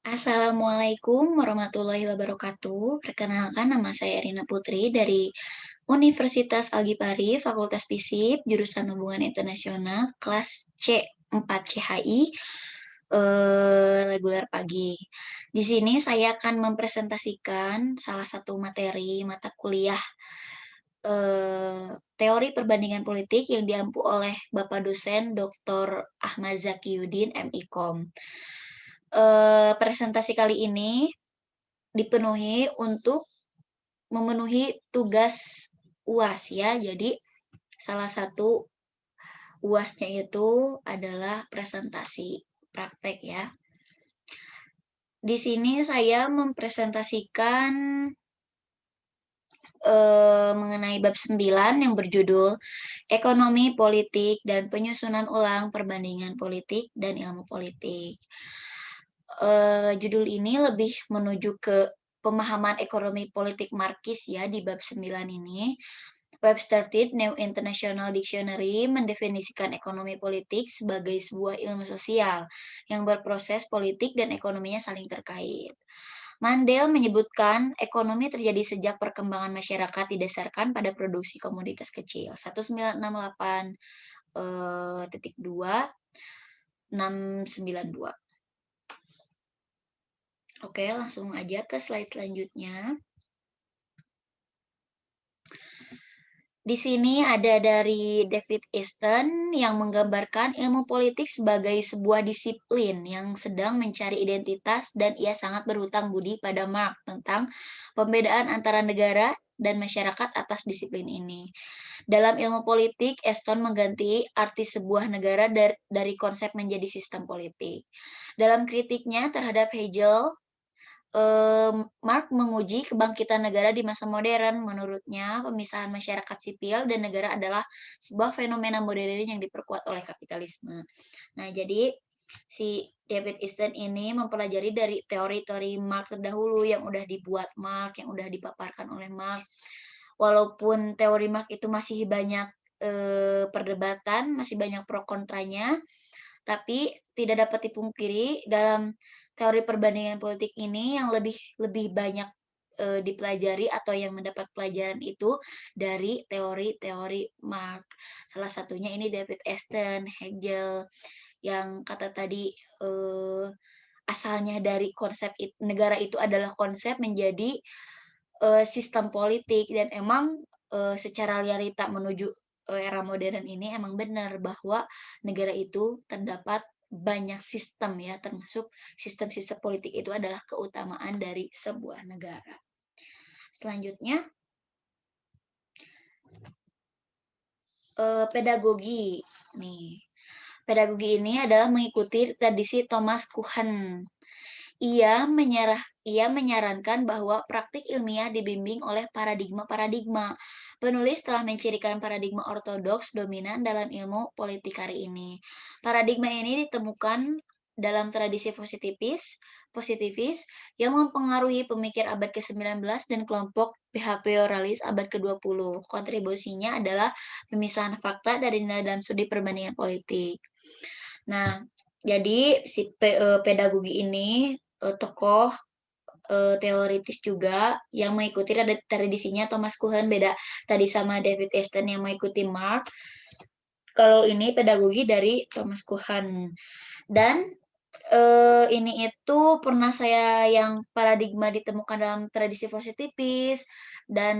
Assalamualaikum warahmatullahi wabarakatuh. Perkenalkan nama saya Rina Putri dari Universitas Al-Ghifari, Fakultas Fisip, jurusan Hubungan Internasional, kelas C4 CHI, reguler pagi. Di sini saya akan mempresentasikan salah satu materi mata kuliah teori perbandingan politik yang diampu oleh Bapak dosen Dr. Ahmad Zakiyudin MIKOM. Presentasi kali ini dipenuhi untuk memenuhi tugas UAS ya. Jadi salah satu UAS-nya itu adalah presentasi praktek ya. Di sini saya mempresentasikan mengenai bab 9 yang berjudul Ekonomi Politik dan Penyusunan Ulang Perbandingan Politik dan Ilmu Politik. Judul ini lebih menuju ke pemahaman ekonomi politik Marxis ya di bab 9 ini. Webster New International Dictionary mendefinisikan ekonomi politik sebagai sebuah ilmu sosial yang berproses politik dan ekonominya saling terkait. Mandel menyebutkan ekonomi terjadi sejak perkembangan masyarakat didasarkan pada produksi komoditas kecil. 1968 titik 2 692. Oke, langsung aja ke slide selanjutnya. Di sini ada dari David Easton yang menggambarkan ilmu politik sebagai sebuah disiplin yang sedang mencari identitas dan ia sangat berhutang budi pada Marx tentang pembedaan antara negara dan masyarakat atas disiplin ini. Dalam ilmu politik, Easton mengganti arti sebuah negara dari konsep menjadi sistem politik. Dalam kritiknya terhadap Hegel, Marx menguji kebangkitan negara di masa modern. Menurutnya, pemisahan masyarakat sipil dan negara adalah sebuah fenomena modern yang diperkuat oleh kapitalisme. Nah, jadi si David Easton ini mempelajari dari teori-teori Marx terdahulu yang udah dibuat Marx, yang udah dipaparkan oleh Marx. Walaupun teori Marx itu masih banyak perdebatan, masih banyak pro kontranya, tapi tidak dapat dipungkiri dalam teori perbandingan politik ini yang lebih banyak dipelajari atau yang mendapat pelajaran itu dari teori-teori Marx. Salah satunya ini David Easton, Hegel, yang kata tadi asalnya dari konsep negara itu adalah konsep menjadi sistem politik dan emang secara realita menuju era modern ini emang benar bahwa negara itu terdapat banyak sistem ya, termasuk sistem-sistem politik itu adalah keutamaan dari sebuah negara. Selanjutnya, pedagogi. Nih, pedagogi ini adalah mengikuti tradisi Thomas Kuhn. Ia menyarankan bahwa praktik ilmiah dibimbing oleh paradigma-paradigma. Penulis telah mencirikan paradigma ortodoks dominan dalam ilmu politik hari ini. Paradigma ini ditemukan dalam tradisi positivis yang mempengaruhi pemikir abad ke-19 dan kelompok behavioralis abad ke-20. Kontribusinya adalah pemisahan fakta dari nilai dalam studi perbandingan politik. Nah, jadi si pedagogi ini tokoh teoritis juga yang mengikuti tradisinya Thomas Kuhn, beda tadi sama David Easton yang mengikuti Marx. Kalau ini pedagogi dari Thomas Kuhn. Dan ini itu pernah saya yang paradigma ditemukan dalam tradisi positivis dan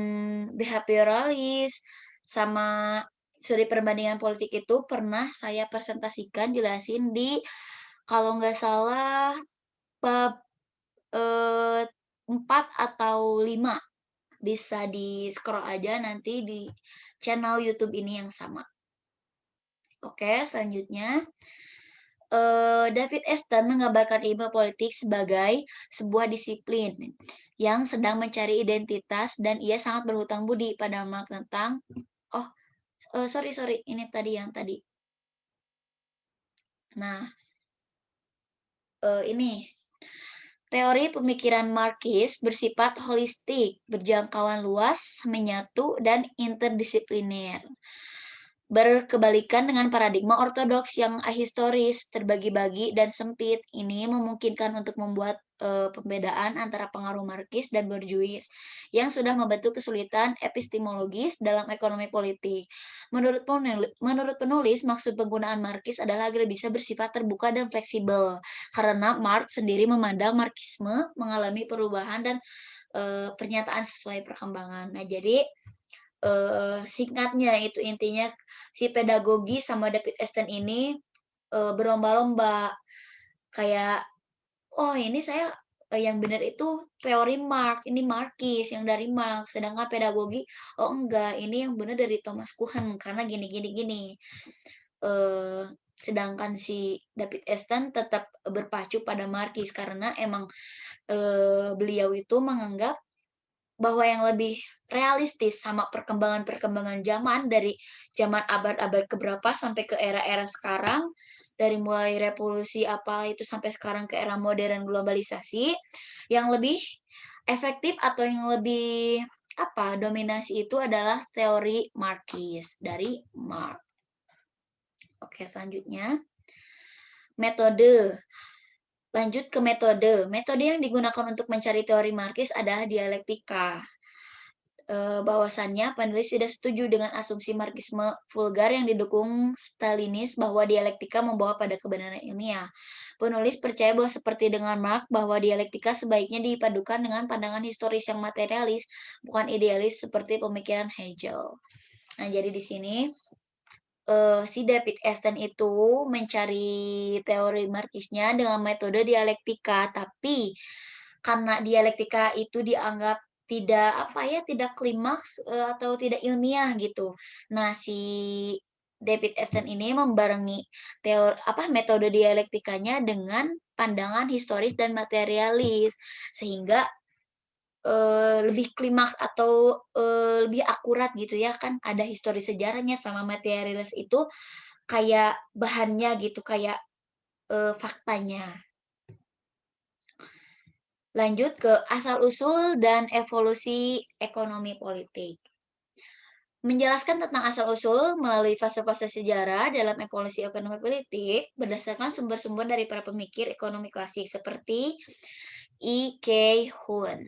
behaviораlis sama studi perbandingan politik itu pernah saya presentasikan jelasin di kalau nggak salah bab 4 atau 5 bisa di-scroll aja nanti di channel YouTube ini yang sama. Oke, selanjutnya David Easton menggambarkan ilmu politik sebagai sebuah disiplin yang sedang mencari identitas dan ia sangat berhutang budi pada Marx tentang oh sorry ini tadi yang tadi. Nah, ini teori pemikiran Marxis bersifat holistik, berjangkauan luas, menyatu, dan interdisipliner. Berkebalikan dengan paradigma ortodoks yang ahistoris, terbagi-bagi, dan sempit, ini memungkinkan untuk membuat pembedaan antara pengaruh Marxis dan Bourgeois yang sudah membentuk kesulitan epistemologis dalam ekonomi politik. Menurut penulis, maksud penggunaan Marxis adalah agar bisa bersifat terbuka dan fleksibel, karena Marx sendiri memandang Marxisme mengalami perubahan dan pernyataan sesuai perkembangan. Nah, jadi singkatnya itu intinya si pedagogi sama David Esten ini berlomba-lomba kayak, oh ini saya yang benar itu teori Marx, ini Marxis yang dari Marx, sedangkan pedagogi, oh enggak, ini yang benar dari Thomas Kuhn karena gini gini gini. Sedangkan si David Esten tetap berpacu pada Marxis karena emang beliau itu menganggap bahwa yang lebih realistis sama perkembangan-perkembangan zaman dari zaman abad-abad keberapa sampai ke era-era sekarang, dari mulai revolusi apa itu sampai sekarang ke era modern globalisasi, yang lebih efektif atau yang lebih apa dominasi itu adalah teori Marxis dari Marx. Oke, selanjutnya metode. Lanjut ke metode. Metode yang digunakan untuk mencari teori Marxis adalah dialektika. Bahwasannya penulis tidak setuju dengan asumsi Marxisme vulgar yang didukung Stalinis bahwa dialektika membawa pada kebenaran ilmiah. Penulis percaya bahwa seperti dengan Marx bahwa dialektika sebaiknya dipadukan dengan pandangan historis yang materialis, bukan idealis seperti pemikiran Hegel. Nah, jadi di sini si David Esten itu mencari teori Marxisnya dengan metode dialektika, tapi karena dialektika itu dianggap tidak apa ya, tidak klimaks atau tidak ilmiah gitu. Nah, si David Esten ini membarengi metode dialektikanya dengan pandangan historis dan materialis sehingga lebih klimaks atau lebih akurat gitu ya, kan ada historis sejarahnya sama materialis itu kayak bahannya gitu, kayak faktanya. Lanjut ke asal-usul dan evolusi ekonomi politik. Menjelaskan tentang asal-usul melalui fase-fase sejarah dalam evolusi ekonomi politik berdasarkan sumber-sumber dari para pemikir ekonomi klasik seperti E.K. Hun,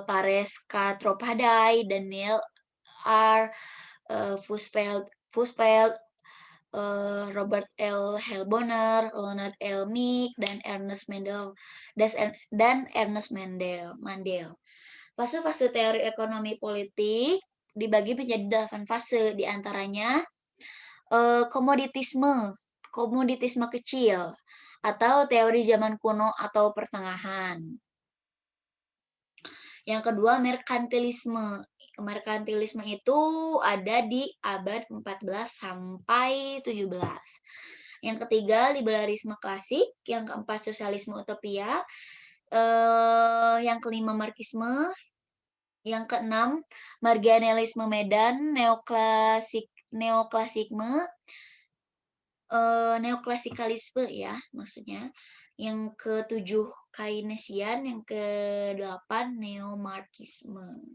Pares K. Tropadai, Daniel R. Fussfeld, Robert L. Helboner, Leonard L. Meek, dan Ernest Mandel. Fase-fase teori ekonomi politik dibagi menjadi 8 fase, diantaranya komoditisme kecil, atau teori zaman kuno atau pertengahan. Yang kedua, merkantilisme. Merkantilisme itu ada di abad 14 sampai 17. Yang ketiga, liberalisme klasik. Yang keempat, sosialisme utopia. Yang kelima, marxisme. Yang keenam, marginalisme medan, neoklasikalisme ya maksudnya. Yang ketujuh, Keynesian, yang kedelapan, neomarxisme.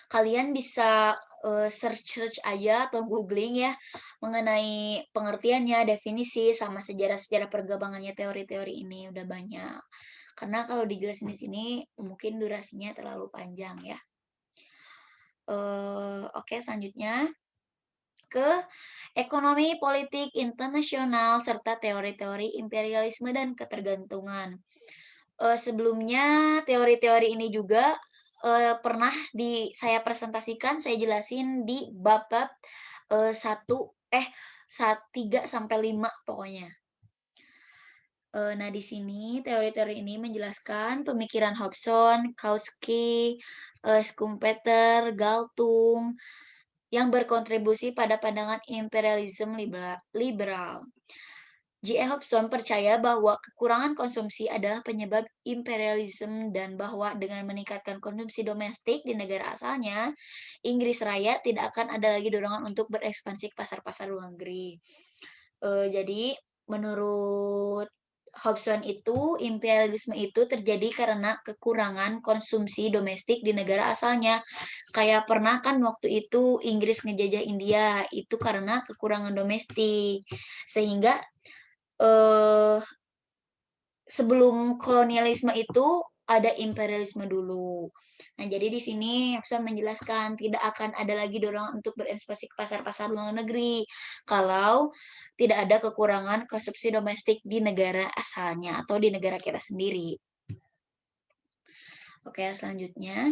Kalian bisa search aja atau googling ya mengenai pengertiannya, definisi, sama sejarah-sejarah perkembangannya teori-teori ini udah banyak. Karena kalau dijelasin di sini mungkin durasinya terlalu panjang ya. Oke, selanjutnya ke ekonomi politik internasional serta teori-teori imperialisme dan ketergantungan. Sebelumnya teori-teori ini juga pernah saya presentasikan, saya jelasin di bab-bab 3 sampai 5 pokoknya. Nah, di sini teori-teori ini menjelaskan pemikiran Hobson, Kautsky, Schumpeter, Galtung yang berkontribusi pada pandangan imperialisme liberal. J.E. Hobson percaya bahwa kekurangan konsumsi adalah penyebab imperialisme dan bahwa dengan meningkatkan konsumsi domestik di negara asalnya, Inggris Raya tidak akan ada lagi dorongan untuk berekspansi ke pasar-pasar luar negeri. Jadi menurut Hobson itu, imperialisme itu terjadi karena kekurangan konsumsi domestik di negara asalnya. Kayak pernah kan waktu itu Inggris ngejajah India, itu karena kekurangan domestik. Sehingga eee, sebelum kolonialisme itu ada imperialisme dulu. Nah, jadi di sini bisa menjelaskan tidak akan ada lagi dorongan untuk berekspansi ke pasar-pasar luar negeri kalau tidak ada kekurangan konsumsi domestik di negara asalnya atau di negara kita sendiri. Oke, selanjutnya.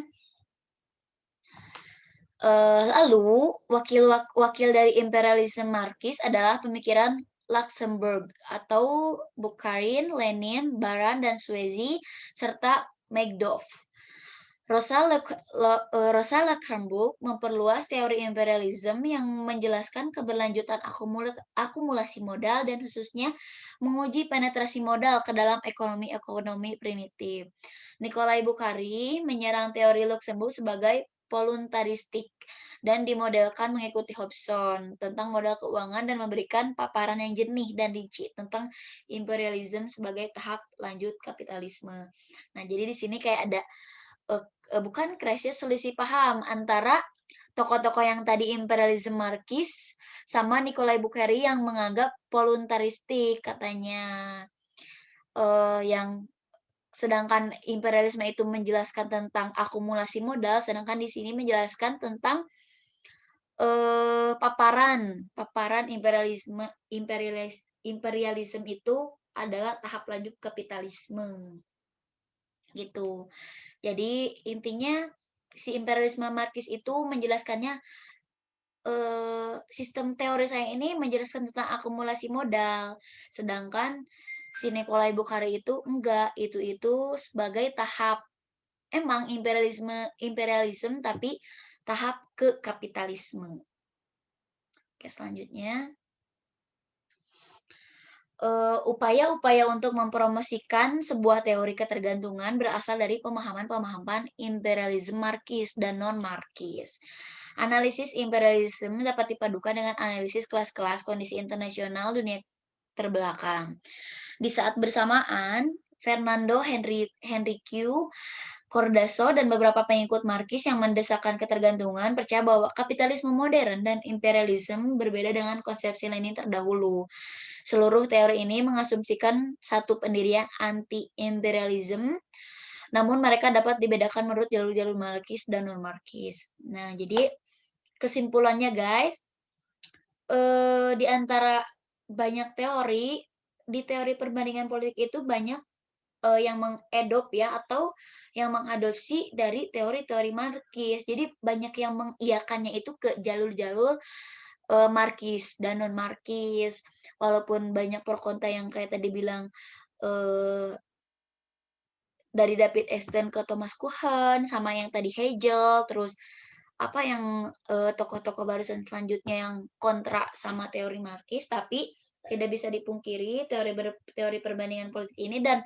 Lalu wakil dari imperialisme Marxis adalah pemikiran Luxemburg atau Bukharin, Lenin, Baran, dan Swezi, serta Magdoff. Rosa Luxemburg memperluas teori imperialisme yang menjelaskan keberlanjutan akumulasi modal dan khususnya menguji penetrasi modal ke dalam ekonomi-ekonomi primitif. Nikolai Bukhari menyerang teori Luxemburg sebagai voluntaristik dan dimodelkan mengikuti Hobson tentang modal keuangan dan memberikan paparan yang jernih dan rinci tentang imperialisme sebagai tahap lanjut kapitalisme. Nah, jadi di sini kayak ada bukan krisis, selisih paham antara tokoh-tokoh yang tadi imperialisme Marxis sama Nikolai Bukhari yang menganggap voluntaristik katanya. Yang sedangkan imperialisme itu menjelaskan tentang akumulasi modal, sedangkan di sini menjelaskan tentang paparan imperialisme itu adalah tahap lanjut kapitalisme, gitu. Jadi intinya si imperialisme Marxis itu menjelaskannya, sistem teori saya ini menjelaskan tentang akumulasi modal, sedangkan si Nikolai Bukhari itu enggak, itu sebagai tahap emang imperialisme tapi tahap ke kapitalisme. Oke, selanjutnya. Upaya-upaya untuk mempromosikan sebuah teori ketergantungan berasal dari pemahaman-pemahaman imperialisme Marxis dan non-Marxis. Analisis imperialisme dapat dipadukan dengan analisis kelas-kelas kondisi internasional dunia terbelakang. Di saat bersamaan, Fernando Henrique Cordaso dan beberapa pengikut Marxis yang mendesakkan ketergantungan percaya bahwa kapitalisme modern dan imperialisme berbeda dengan konsepsi Lenin terdahulu. Seluruh teori ini mengasumsikan satu pendirian anti-imperialisme, namun mereka dapat dibedakan menurut jalur-jalur Marxis dan non-Marxis. Nah, jadi kesimpulannya guys, di antara banyak teori, di teori perbandingan politik itu banyak yang ya atau yang mengadopsi dari teori-teori Marxis. Jadi banyak yang mengiyakannya itu ke jalur-jalur Marxis dan non-Marxis. Walaupun banyak pro kontra yang kayak tadi bilang dari David Esten ke Thomas Kuhn sama yang tadi Hegel, terus apa yang tokoh-tokoh barusan selanjutnya yang kontra sama teori Marxis, tapi tidak bisa dipungkiri teori perbandingan politik ini dan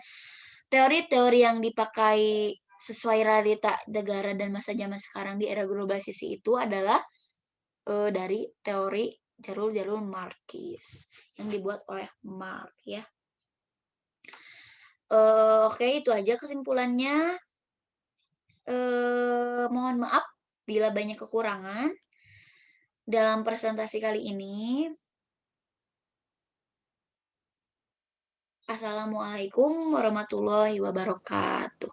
teori-teori yang dipakai sesuai realita negara dan masa zaman sekarang di era globalisasi itu adalah dari teori jalur-jalur Marxis yang dibuat oleh Marx ya. Oke, itu aja kesimpulannya. Mohon maaf bila banyak kekurangan dalam presentasi kali ini. Assalamualaikum warahmatullahi wabarakatuh.